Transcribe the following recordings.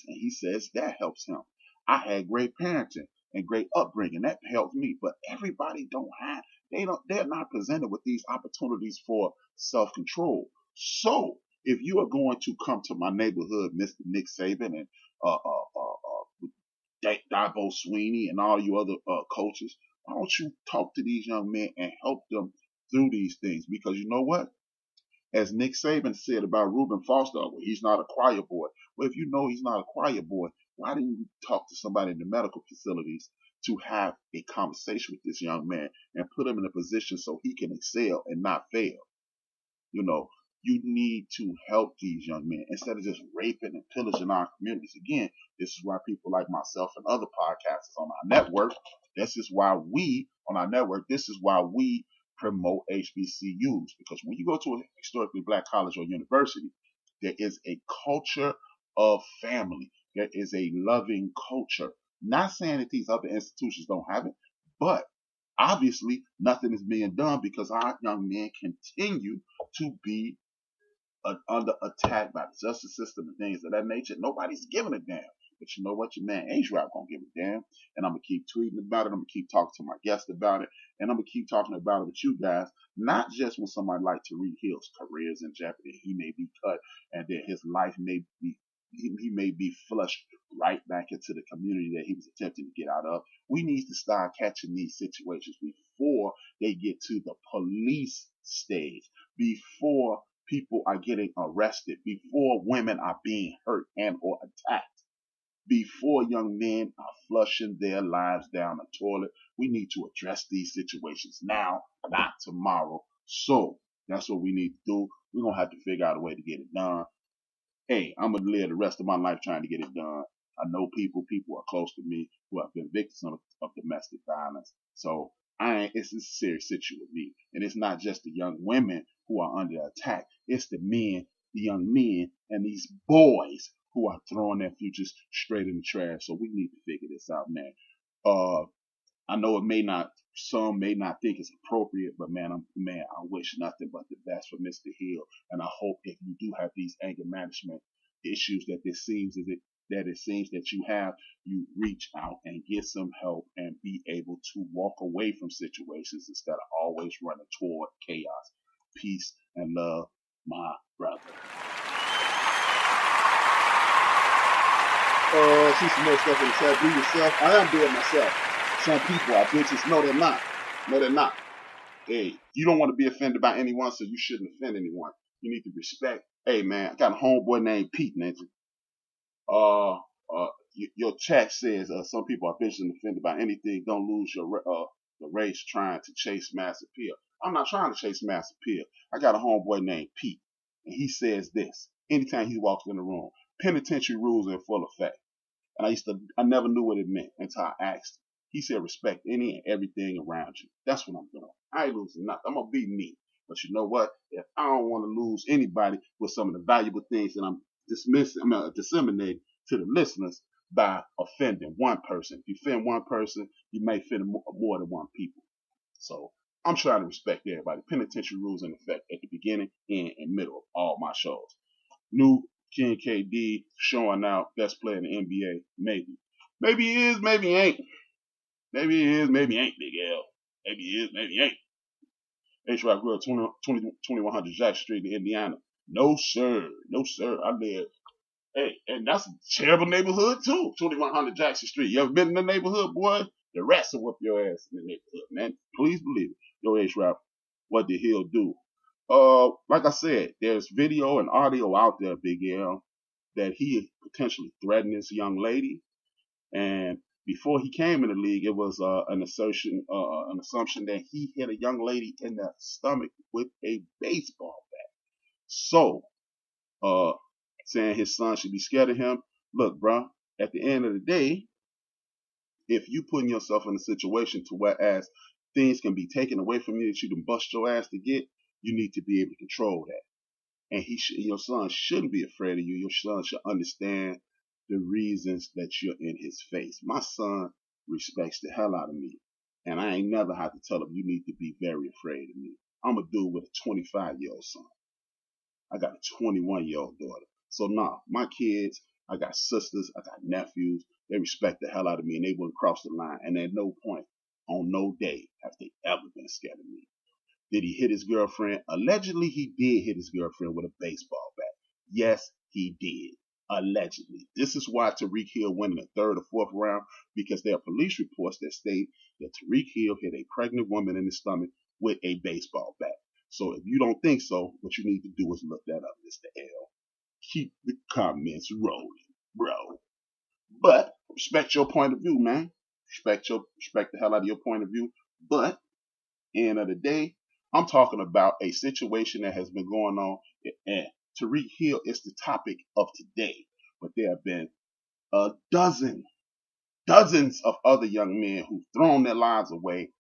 And he says that helps him. I had great parenting and great upbringing. That helped me. But everybody they're not presented with these opportunities for self-control. So if you are going to come to my neighborhood, Mr. Nick Saban and Dabo Sweeney and all you other coaches, why don't you talk to these young men and help them through these things? Because you know what? As Nick Saban said about Reuben Foster, well, he's not a choir boy. Well, if you know he's not a choir boy, why didn't you talk to somebody in the medical facilities to have a conversation with this young man and put him in a position so he can excel and not fail? You know, you need to help these young men instead of just raping and pillaging our communities. Again, this is why people like myself and other podcasters on our network, this is why we promote HBCUs. Because when you go to a historically black college or university, there is a culture of family. There is a loving culture. Not saying that these other institutions don't have it, but obviously nothing is being done because our young men continue to be under attack by the justice system and things of that nature. Nobody's giving a damn. But you know what? Your man HRap gonna give a damn. And I'm gonna keep tweeting about it. I'm gonna keep talking to my guests about it. And I'm gonna keep talking about it with you guys. Not just when somebody like Tariq Hill's career is in jeopardy. He may be cut and then his life may be he may be flushed right back into the community that he was attempting to get out of. We need to start catching these situations before they get to the police stage, before people are getting arrested, before women are being hurt and or attacked, before young men are flushing their lives down the toilet. We need to address these situations now, not tomorrow. So that's what we need to do. We're going to have to figure out a way to get it done. Hey, I'm going to live the rest of my life trying to get it done. I know people are close to me who have been victims of domestic violence. So it's a serious situation with me. And it's not just the young women who are under attack. It's the men, the young men, and these boys who are throwing their futures straight in the trash. So we need to figure this out, man. I know some may not think it's appropriate, but man, I wish nothing but the best for Mr. Hill. And I hope if you do have these anger management issues that it seems that you have, you reach out and get some help and be able to walk away from situations instead of always running toward chaos. Peace and love, my brother. See some more stuff in the chat. Be yourself. I am being myself. Some people are bitches. No, they're not. No, they're not. Hey, you don't want to be offended by anyone, so you shouldn't offend anyone. You need to respect. Hey, man, I got a homeboy named Pete, Ninja. Your chat says some people are bitches and offended by anything. Don't lose the race trying to chase mass appeal. I'm not trying to chase mass appeal. I got a homeboy named Pete, and he says this anytime he walks in the room: penitentiary rules are in full effect. And I never knew what it meant until I asked him. He said, respect any and everything around you. That's what I'm doing. I ain't losing nothing. I'm going to be me. But you know what? If I don't want to lose anybody with some of the valuable things that I'm disseminating to the listeners by offending one person. If you offend one person, you may offend more than one people. So I'm trying to respect everybody. Penitentiary rules in effect at the beginning, end, and middle of all my shows. New King KD showing out, best player in the NBA. Maybe he is, maybe he ain't. Maybe he is, maybe he ain't, Big L. Maybe he is, maybe he ain't. HRap grew up 2100 Jackson Street in Indiana. No, sir. No, sir. I live. Hey, and that's a terrible neighborhood, too. 2100 Jackson Street. You ever been in the neighborhood, boy? The rats will whoop your ass in the neighborhood, man. Please believe it. Yo, HRap, what did Hill do? Like I said, there's video and audio out there, Big L, that he potentially threatened this young lady. And before he came in the league, it was an assumption that he hit a young lady in the stomach with a baseball bat. So, saying his son should be scared of him. Look, bro, at the end of the day, if you putting yourself in a situation to whereas things can be taken away from you that you can bust your ass to get, you need to be able to control that. And your son shouldn't be afraid of you. Your son should understand the reasons that you're in his face. My son respects the hell out of me. And I ain't never had to tell him you need to be very afraid of me. I'm a dude with a 25-year-old son. I got a 21-year-old daughter. So my kids, I got sisters, I got nephews. They respect the hell out of me and they wouldn't cross the line. And at no point, on no day, have they ever been scared of me. Did he hit his girlfriend? Allegedly, he did hit his girlfriend with a baseball bat. Yes, he did. Allegedly. This is why Tariq Hill went in the third or fourth round, because there are police reports that state that Tariq Hill hit a pregnant woman in the stomach with a baseball bat. So if you don't think so, what you need to do is look that up, Mr. L. Keep the comments rolling, bro. But respect your point of view, man. Respect the hell out of your point of view. But end of the day, I'm talking about a situation that has been going on, and Tariq Hill is the topic of today. But there have been dozens of other young men who've thrown their lives away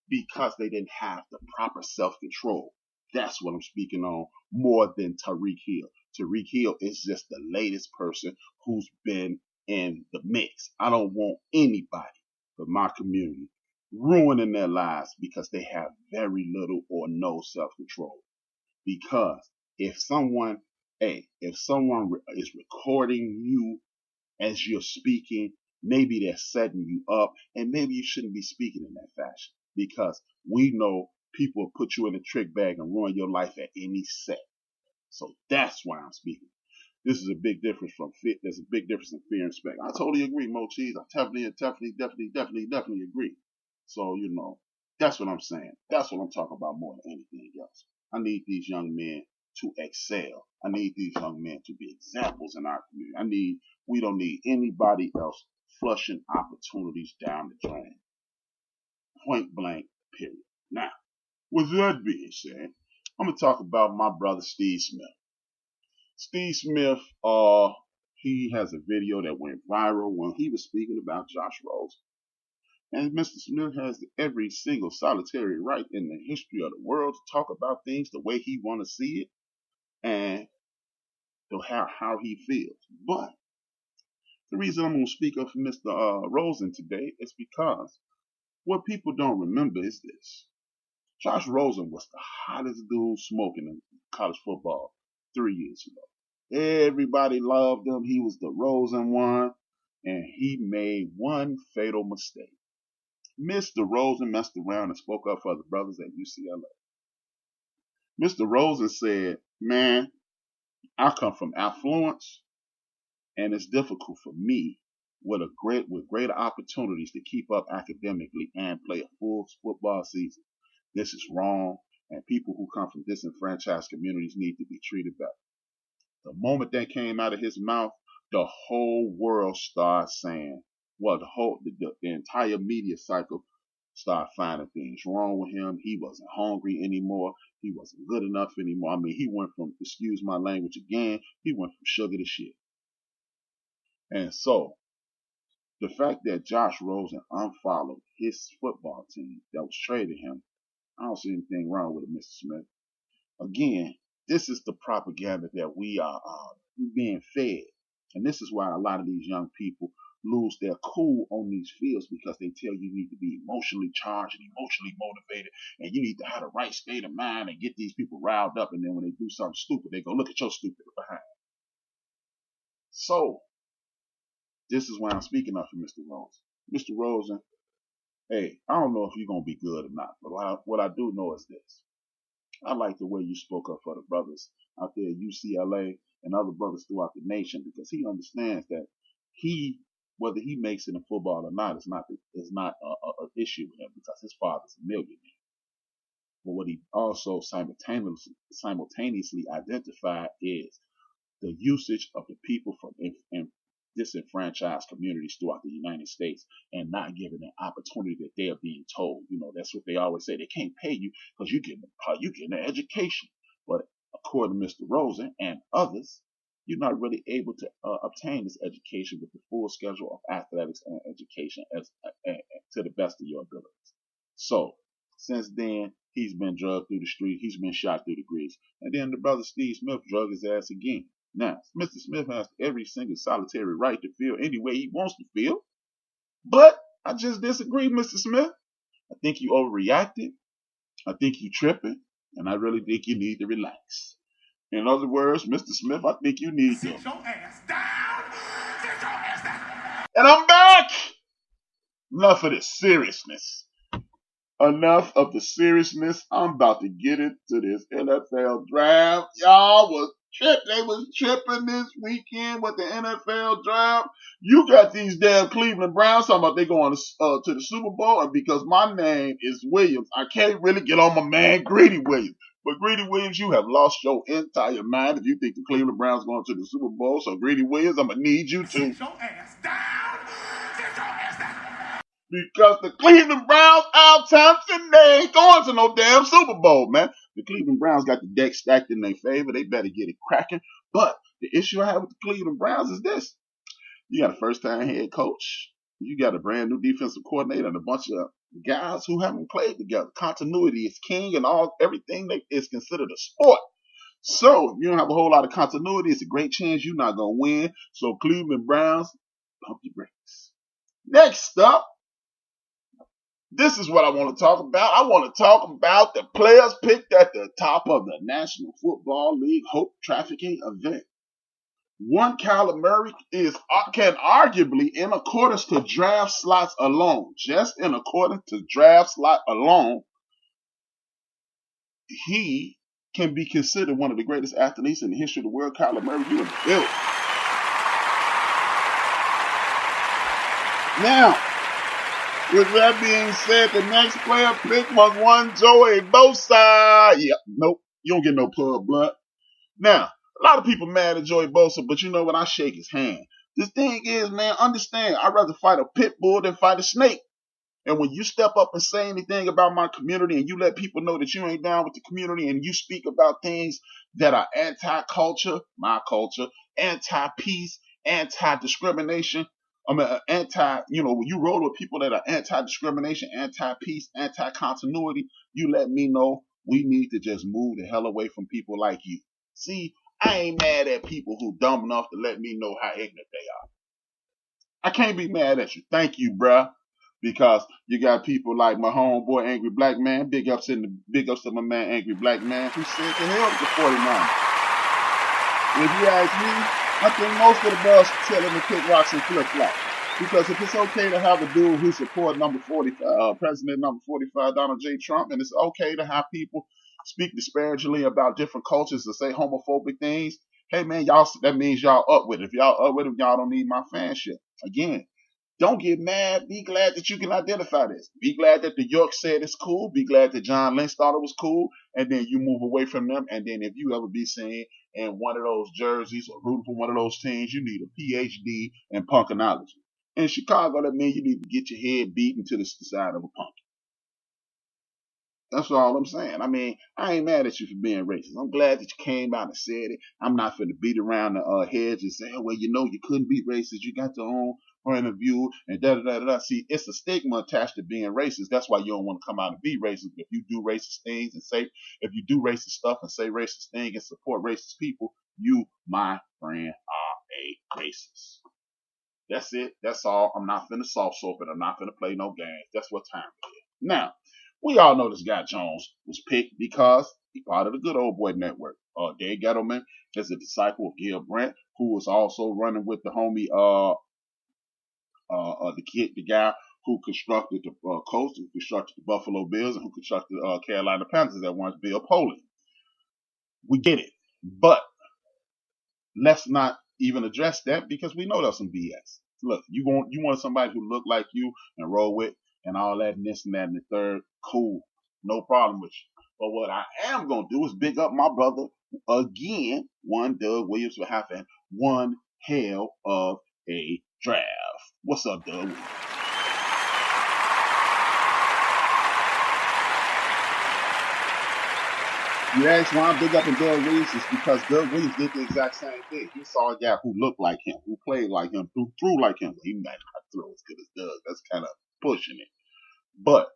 because they didn't have the proper self-control. That's what I'm speaking on more than Tariq Hill. Tariq Hill is just the latest person who's been in the mix. I don't want anybody but my community ruining their lives because they have very little or no self-control. Because if someone is recording you as you're speaking, maybe they're setting you up, and maybe you shouldn't be speaking in that fashion, because we know people will put you in a trick bag and ruin your life at any second. So that's why I'm speaking. This is a big difference from fear. There's a big difference in fear and respect. I totally agree, Mo Cheese. I definitely agree. So, that's what I'm saying. That's what I'm talking about more than anything else. I need these young men to excel. I need these young men to be examples in our community. We don't need anybody else flushing opportunities down the drain. Point blank, period. Now, with that being said, I'm going to talk about my brother Steve Smith. Steve Smith, he has a video that went viral when he was speaking about Josh Rose. And Mr. Smith has every single solitary right in the history of the world to talk about things the way he want to see it and how he feels. But the reason I'm going to speak up for Mr. Rosen today is because what people don't remember is this. Josh Rosen was the hottest dude smoking in college football 3 years ago. Everybody loved him. He was the Rosen one, and he made one fatal mistake. Mr. Rosen messed around and spoke up for the brothers at UCLA. Mr. Rosen said, man, I come from affluence, and it's difficult for me with greater opportunities to keep up academically and play a full football season. This is wrong, and people who come from disenfranchised communities need to be treated better. The moment that came out of his mouth, the whole world started saying, well, the entire media cycle started finding things wrong with him. He wasn't hungry anymore. He wasn't good enough anymore. I mean, he went from, excuse my language again, he went from sugar to shit. And so, the fact that Josh Rosen unfollowed his football team that was traded him, I don't see anything wrong with it, Mr. Smith. Again, this is the propaganda that we are being fed. And this is why a lot of these young people lose their cool on these fields, because they tell you need to be emotionally charged and emotionally motivated, and you need to have the right state of mind and get these people riled up, and then when they do something stupid, they go, look at your stupid behind. So, this is why I'm speaking up for Mr. Rosen. Mr. Rosen, hey, I don't know if you're going to be good or not, but what I do know is this. I like the way you spoke up for the brothers out there at UCLA and other brothers throughout the nation, because he understands that whether he makes it in football or not, is not an issue with him, because his father's a millionaire. But what he also simultaneously identified is the usage of the people from disenfranchised communities throughout the United States, and not giving an opportunity that they are being told. That's what they always say. They can't pay you because you getting an education. But according to Mr. Rosen and others, you're not really able to obtain this education with the full schedule of athletics and education to the best of your abilities. So, since then, he's been drugged through the street. He's been shot through the grease. And then the brother Steve Smith drugged his ass again. Now, Mr. Smith has every single solitary right to feel any way he wants to feel. But I just disagree, Mr. Smith. I think you overreacted. I think you tripping. And I really think you need to relax. In other words, Mr. Smith, I think you need to sit your ass down And I'm back! Enough of this seriousness. Enough of the seriousness. I'm about to get into this NFL draft. Y'all was they was tripping this weekend with the NFL draft. You got these damn Cleveland Browns talking about they going to the Super Bowl, and because my name is Williams, I can't really get on my man Greedy Williams. But Greedy Williams, you have lost your entire mind if you think the Cleveland Browns going to the Super Bowl. So Greedy Williams, I'm gonna need you to sit your ass down. Sit your ass down. because the Cleveland Browns out Thompson, they ain't going to no damn Super Bowl, man. The Cleveland Browns got the deck stacked in their favor. They better get it cracking. But the issue I have with the Cleveland Browns is this. You got a first-time head coach. You got a brand new defensive coordinator and a bunch of guys who haven't played together. Continuity is king, and everything is considered a sport. So if you don't have a whole lot of continuity, it's a great chance you're not going to win. So Cleveland Browns, pump your brakes. Next up, this is what I want to talk about. I want to talk about the players picked at the top of the National Football League Hope Trafficking event. One, Kyler Murray can arguably, in accordance to draft slots alone, just in accordance to draft slot alone, he can be considered one of the greatest athletes in the history of the world. Kyler Murray, you in the building. Now, with that being said, the next player pick was one Joey Bosa. Yep, nope, you don't get no pub blood. Now, a lot of people mad at Joey Bosa, but you know what? I shake his hand. The thing is, man, understand, I'd rather fight a pit bull than fight a snake. And when you step up and say anything about my community and you let people know that you ain't down with the community and you speak about things that are anti-culture, my culture, anti-peace, anti-discrimination, when you roll with people that are anti-discrimination, anti-peace, anti-continuity, you let me know we need to just move the hell away from people like you. See, I ain't mad at people who dumb enough to let me know how ignorant they are. I can't be mad at you. Thank you, bruh. Because you got people like my homeboy Angry Black Man, big ups to my man Angry Black Man, who said to hell with the 49ers. If you ask me, I think most of the boys tell him to pick rocks and flip flops. Because if it's okay to have a dude who support President number 45, Donald J. Trump, and it's okay to have people speak disparagingly about different cultures and say homophobic things, hey man, that means y'all up with it. If y'all up with it, y'all don't need my fanship. Again, don't get mad. Be glad that you can identify this. Be glad that the York said it's cool. Be glad that John Lynch thought it was cool. And then you move away from them. And then if you ever be seen in one of those jerseys or rooting for one of those teams, you need a PhD in punkinology. In Chicago, that means you need to get your head beaten to the side of a punk. That's all I'm saying. I mean, I ain't mad at you for being racist. I'm glad that you came out and said it. I'm not finna beat around the hedge and say, well, you couldn't be racist. You got your own point of view and da-da-da-da-da. See, it's a stigma attached to being racist. That's why you don't want to come out and be racist. If you do racist things if you do racist stuff and say racist things and support racist people, you, my friend, are a racist. That's it. That's all. I'm not finna soft soap it. I'm not finna play no games. That's what time it is. Now, we all know this guy Jones was picked because he's part of the Good Old Boy Network. Dave Gettleman is a disciple of Gil Brandt, who was also running with the homie, the guy who constructed the Colts, who constructed the Buffalo Bills, and who constructed Carolina Panthers at once, Bill Polian. We get it, but let's not even address that because we know that's some BS. Look, you want somebody who look like you and roll with and all that and this and that and the third, cool, no problem with you. But what I am gonna do is big up my brother again, one Doug Williams for having one hell of a draft. What's up, Doug Williams? You ask why I'm big up in Doug Williams is because Doug Williams did the exact same thing. He saw a guy who looked like him, who played like him, who threw like him. He might not throw as good as Doug. That's kind of pushing it. But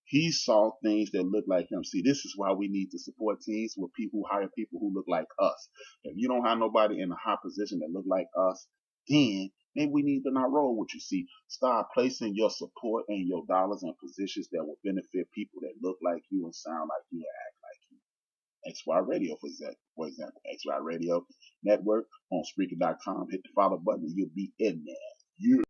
he saw things that look like him. See, this is why we need to support teams with people who hire people who look like us. If you don't have nobody in a high position that look like us, then maybe we need to not roll with you. See, start placing your support and your dollars in positions that will benefit people that look like you and sound like you and act like you. XY Radio, for example, XY Radio Network on Spreaker.com. Hit the follow button and you'll be in there.